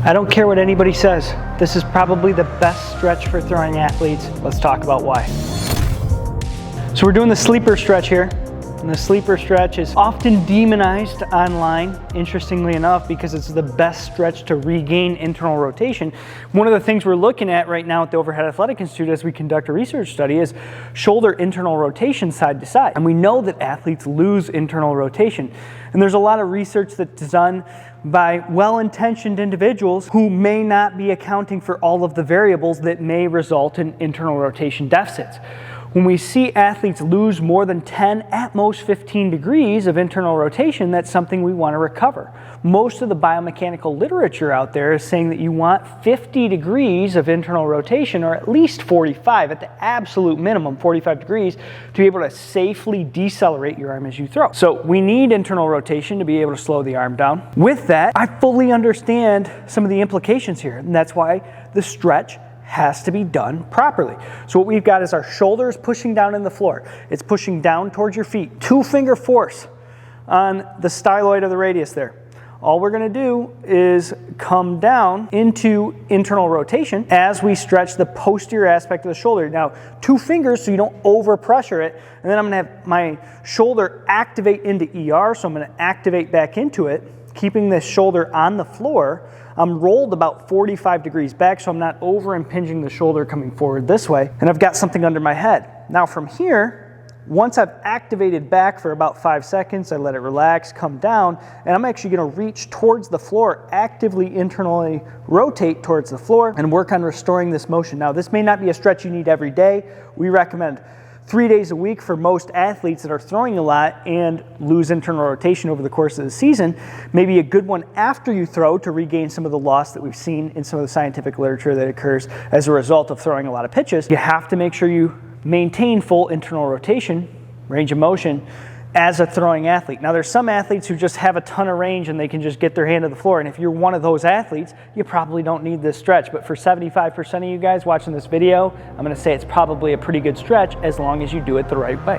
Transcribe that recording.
I don't care what anybody says. This is probably the best stretch for throwing athletes. Let's talk about why. So we're doing the sleeper stretch here. And the sleeper stretch is often demonized online, interestingly enough, because it's the best stretch to regain internal rotation. One of the things we're looking at right now at the Overhead Athletic Institute as we conduct a research study is shoulder internal rotation side to side. And we know that athletes lose internal rotation. And there's a lot of research that's done by well-intentioned individuals who may not be accounting for all of the variables that may result in internal rotation deficits. When we see athletes lose more than 10, at most 15 degrees of internal rotation, that's something we want to recover. Most of the biomechanical literature out there is saying that you want 50 degrees of internal rotation, or at least 45, at the absolute minimum, 45 degrees, to be able to safely decelerate your arm as you throw. So we need internal rotation to be able to slow the arm down. With that, I fully understand some of the implications here, and that's why the stretch has to be done properly. So what we've got is our shoulders pushing down in the floor. It's pushing down towards your feet. 2-finger force on the styloid of the radius there. All we're going to do is come down into internal rotation as we stretch the posterior aspect of the shoulder. Now, 2 fingers so you don't overpressure it, and then I'm going to have my shoulder activate into ER, so I'm going to activate back into it, keeping this shoulder on the floor. I'm rolled about 45 degrees back, so I'm not over impinging the shoulder coming forward this way, and I've got something under my head. Now from here, once I've activated back for about 5 seconds, I let it relax, come down, and I'm actually going to reach towards the floor, actively internally rotate towards the floor, and work on restoring this motion. Now this may not be a stretch you need every day. We recommend 3 days a week for most athletes that are throwing a lot and lose internal rotation over the course of the season. Maybe a good one after you throw to regain some of the loss that we've seen in some of the scientific literature that occurs as a result of throwing a lot of pitches. You have to make sure you maintain full internal rotation, range of motion, as a throwing athlete. Now there's some athletes who just have a ton of range and they can just get their hand to the floor, and if you're one of those athletes, you probably don't need this stretch. But for 75% of you guys watching this video, I'm going to say it's probably a pretty good stretch as long as you do it the right way.